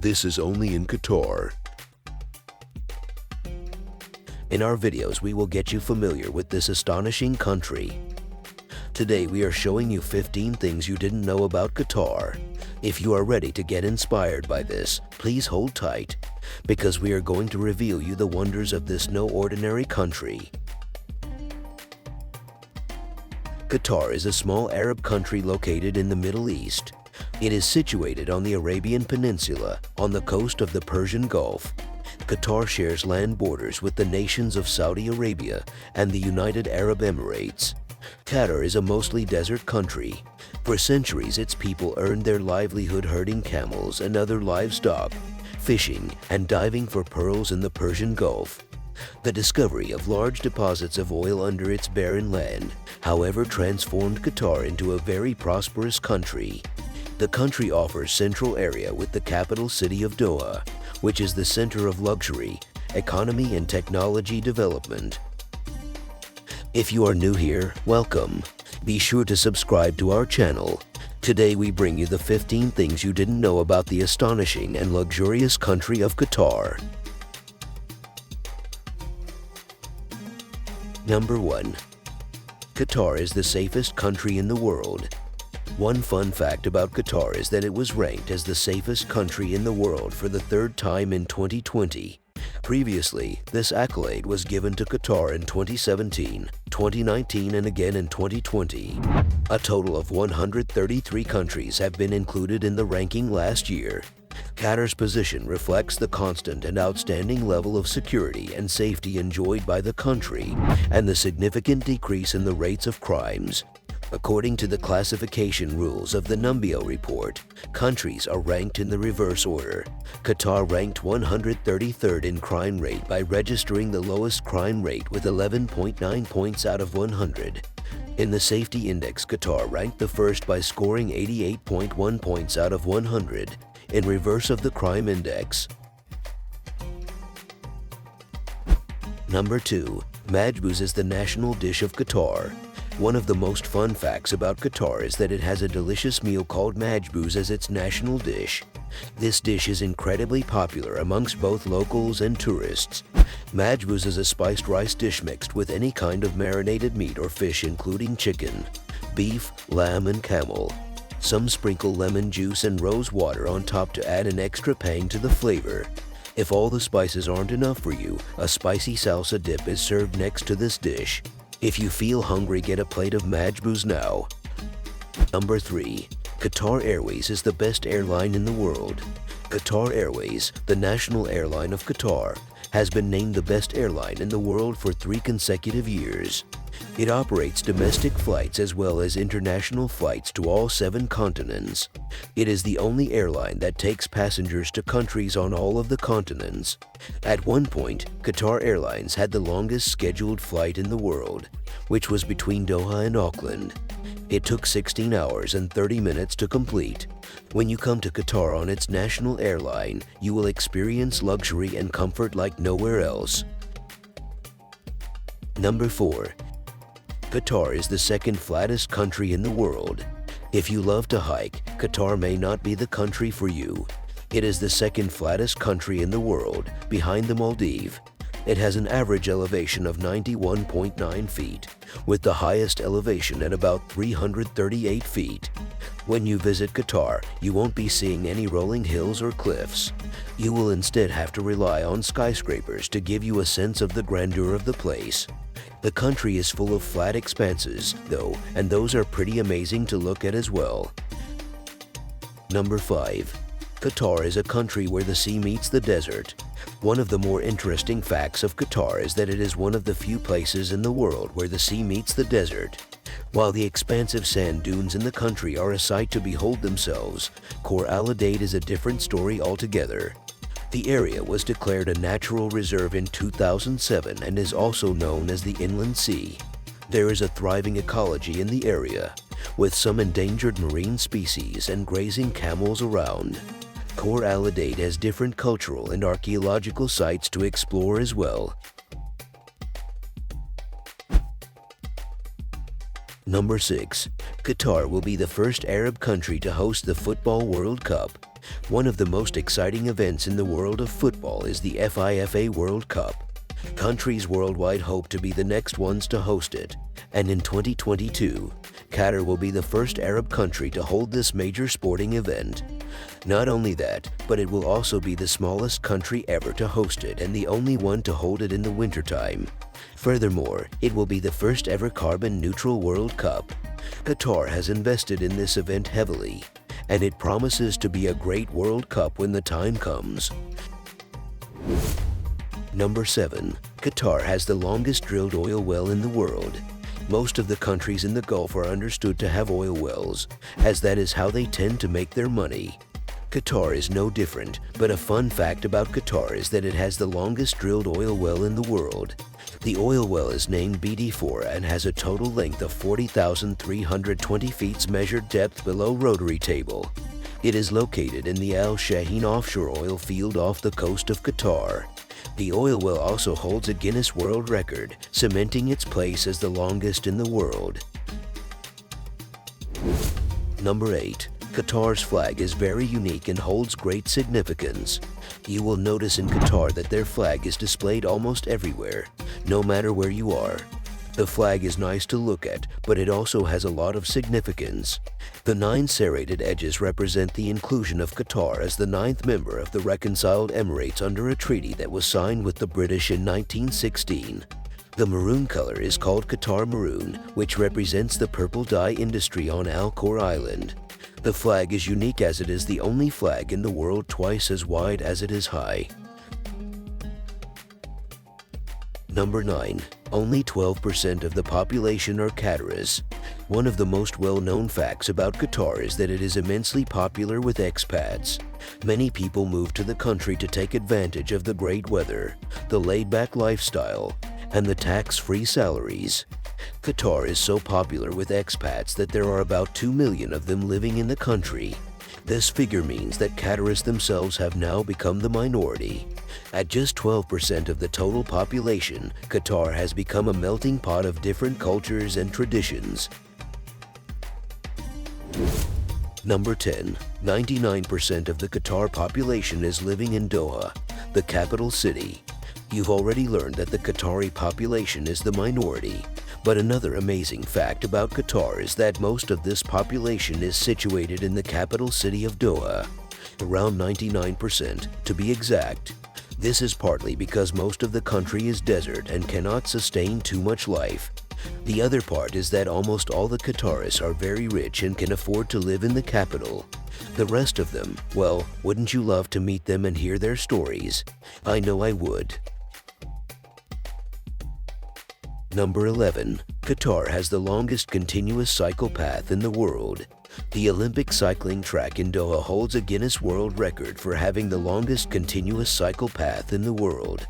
This is only in Qatar. In our videos, we will get you familiar with this astonishing country. Today, we are showing you 15 things you didn't know about Qatar. If you are ready to get inspired by this, please hold tight, because we are going to reveal you the wonders of this no ordinary country. Qatar is a small Arab country located in the Middle East. It is situated on the Arabian Peninsula, on the coast of the Persian Gulf. Qatar shares land borders with the nations of Saudi Arabia and the United Arab Emirates. Qatar is a mostly desert country. For centuries, its people earned their livelihood herding camels and other livestock, fishing, and diving for pearls in the Persian Gulf. The discovery of large deposits of oil under its barren land, however, transformed Qatar into a very prosperous country. The country offers central area with the capital city of Doha, which is the center of luxury, economy, and technology development. If you are new here, welcome. Be sure to subscribe to our channel. Today we bring you the 15 things you didn't know about the astonishing and luxurious country of Qatar. Number 1. Qatar is the safest country in the world. One fun fact about Qatar is that it was ranked as the safest country in the world for the third time in 2020. Previously, this accolade was given to Qatar in 2017, 2019, and again in 2020. A total of 133 countries have been included in the ranking last year. Qatar's position reflects the constant and outstanding level of security and safety enjoyed by the country and the significant decrease in the rates of crimes. According to the classification rules of the Numbeo report, countries are ranked in the reverse order. Qatar ranked 133rd in crime rate by registering the lowest crime rate with 11.9 points out of 100. In the safety index, Qatar ranked the first by scoring 88.1 points out of 100, in reverse of the crime index. Number 2. Majbouz is the national dish of Qatar. One of the most fun facts about Qatar is that it has a delicious meal called majbouz as its national dish. This dish is incredibly popular amongst both locals and tourists. Majbouz is a spiced rice dish mixed with any kind of marinated meat or fish, including chicken, beef, lamb, and camel. Some sprinkle lemon juice and rose water on top to add an extra pang to the flavor. If all the spices aren't enough for you, a spicy salsa dip is served next to this dish. If you feel hungry, get a plate of majbouz now. Number 3. Qatar Airways is the best airline in the world. Qatar Airways, the national airline of Qatar, has been named the best airline in the world for 3 consecutive years. It operates domestic flights as well as international flights to all 7 continents. It is the only airline that takes passengers to countries on all of the continents. At one point, Qatar Airlines had the longest scheduled flight in the world, which was between Doha and Auckland. It took 16 hours and 30 minutes to complete. When you come to Qatar on its national airline, you will experience luxury and comfort like nowhere else. Number 4. Qatar is the second flattest country in the world. If you love to hike, Qatar may not be the country for you. It is the second flattest country in the world, behind the Maldives. It has an average elevation of 91.9 feet, with the highest elevation at about 338 feet. When you visit Qatar, you won't be seeing any rolling hills or cliffs. You will instead have to rely on skyscrapers to give you a sense of the grandeur of the place. The country is full of flat expanses, though, and those are pretty amazing to look at as well. Number 5. Qatar is a country where the sea meets the desert. One of the more interesting facts of Qatar is that it is one of the few places in the world where the sea meets the desert. While the expansive sand dunes in the country are a sight to behold themselves, Khor Al-Adade is a different story altogether. The area was declared a natural reserve in 2007 and is also known as the Inland Sea. There is a thriving ecology in the area, with some endangered marine species and grazing camels around. Khor Al-Adade has different cultural and archaeological sites to explore as well. Number 6. Qatar will be the first Arab country to host the Football World Cup. One of the most exciting events in the world of football is the FIFA World Cup. Countries worldwide hope to be the next ones to host it, and in 2022, Qatar will be the first Arab country to hold this major sporting event. Not only that, but it will also be the smallest country ever to host it and the only one to hold it in the wintertime. Furthermore, it will be the first ever carbon-neutral World Cup. Qatar has invested in this event heavily, and it promises to be a great World Cup when the time comes. Number 7. Qatar has the longest drilled oil well in the world. Most of the countries in the Gulf are understood to have oil wells, as that is how they tend to make their money. Qatar is no different, but a fun fact about Qatar is that it has the longest drilled oil well in the world. The oil well is named BD4 and has a total length of 40,320 feet measured depth below rotary table. It is located in the Al Shaheen offshore oil field off the coast of Qatar. The oil well also holds a Guinness World Record, cementing its place as the longest in the world. Number 8. Qatar's flag is very unique and holds great significance. You will notice in Qatar that their flag is displayed almost everywhere, no matter where you are. The flag is nice to look at, but it also has a lot of significance. The 9 serrated edges represent the inclusion of Qatar as the 9th member of the reconciled Emirates under a treaty that was signed with the British in 1916. The maroon color is called Qatar Maroon, which represents the purple dye industry on Al Khor Island. The flag is unique as it is the only flag in the world twice as wide as it is high. Number 9. Only 12% of the population are Qataris. One of the most well-known facts about Qatar is that it is immensely popular with expats. Many people move to the country to take advantage of the great weather, the laid-back lifestyle, and the tax-free salaries. Qatar is so popular with expats that there are about 2 million of them living in the country. This figure means that Qataris themselves have now become the minority. At just 12% of the total population, Qatar has become a melting pot of different cultures and traditions. Number 10. 99% of the Qatar population is living in Doha, the capital city. You've already learned that the Qatari population is the minority. But another amazing fact about Qatar is that most of this population is situated in the capital city of Doha, around 99% to be exact. This is partly because most of the country is desert and cannot sustain too much life. The other part is that almost all the Qataris are very rich and can afford to live in the capital. The rest of them, well, wouldn't you love to meet them and hear their stories? I know I would. Number 11. Qatar has the longest continuous cycle path in the world. The Olympic cycling track in Doha holds a Guinness World Record for having the longest continuous cycle path in the world.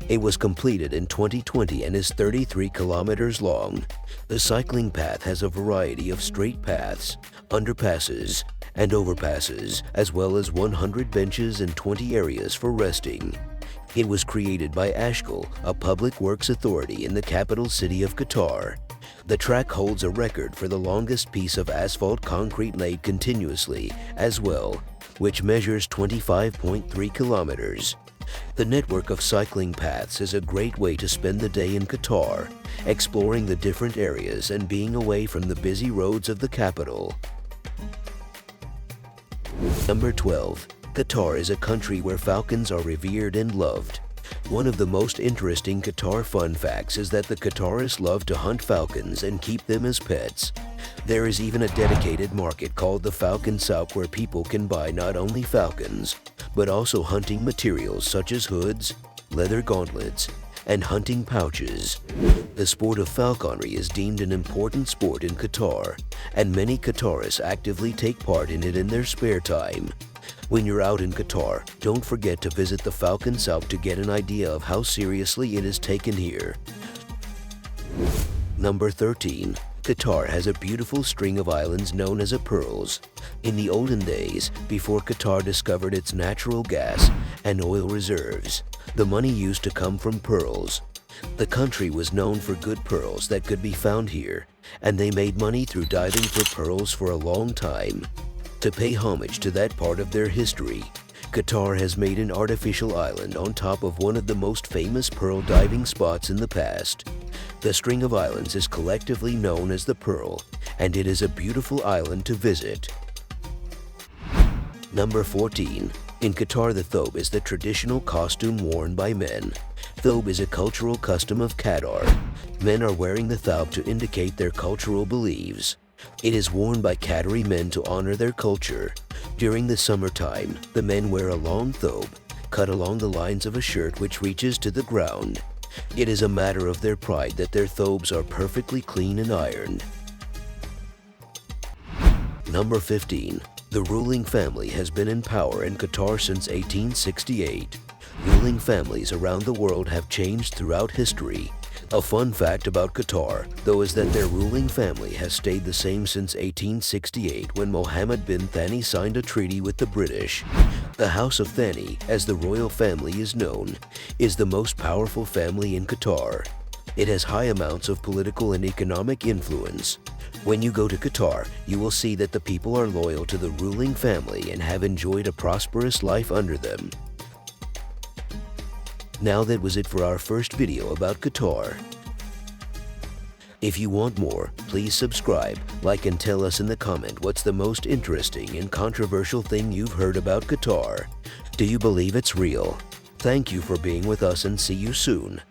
It was completed in 2020 and is 33 kilometers long. The cycling path has a variety of straight paths, underpasses, and overpasses, as well as 100 benches and 20 areas for resting. It was created by Ashkel, a public works authority in the capital city of Qatar. The track holds a record for the longest piece of asphalt concrete laid continuously as well, which measures 25.3 kilometers. The network of cycling paths is a great way to spend the day in Qatar, exploring the different areas and being away from the busy roads of the capital. Number 12. Qatar is a country where falcons are revered and loved. One of the most interesting Qatar fun facts is that the Qataris love to hunt falcons and keep them as pets. There is even a dedicated market called the Falcon Souk where people can buy not only falcons, but also hunting materials such as hoods, leather gauntlets, and hunting pouches. The sport of falconry is deemed an important sport in Qatar, and many Qataris actively take part in it in their spare time. When you're out in Qatar, don't forget to visit the Falcon Souk to get an idea of how seriously it is taken here. Number 13. Qatar has a beautiful string of islands known as Pearls. In the olden days, before Qatar discovered its natural gas and oil reserves, the money used to come from pearls. The country was known for good pearls that could be found here, and they made money through diving for pearls for a long time. To pay homage to that part of their history, Qatar has made an artificial island on top of one of the most famous pearl diving spots in the past. The string of islands is collectively known as the Pearl, and it is a beautiful island to visit. Number 14. In Qatar, the thobe is the traditional costume worn by men. Thobe is a cultural custom of Qatar. Men are wearing the thobe to indicate their cultural beliefs. It is worn by Qatari men to honor their culture. During the summertime, the men wear a long thobe, cut along the lines of a shirt which reaches to the ground. It is a matter of their pride that their thobes are perfectly clean and ironed. Number 15. The ruling family has been in power in Qatar since 1868. Ruling families around the world have changed throughout history. A fun fact about Qatar, though, is that their ruling family has stayed the same since 1868 when Mohammed bin Thani signed a treaty with the British. The House of Thani, as the royal family is known, is the most powerful family in Qatar. It has high amounts of political and economic influence. When you go to Qatar, you will see that the people are loyal to the ruling family and have enjoyed a prosperous life under them. Now that was it for our first video about Qatar. If you want more, please subscribe, like, and tell us in the comment what's the most interesting and controversial thing you've heard about Qatar. Do you believe it's real? Thank you for being with us and see you soon.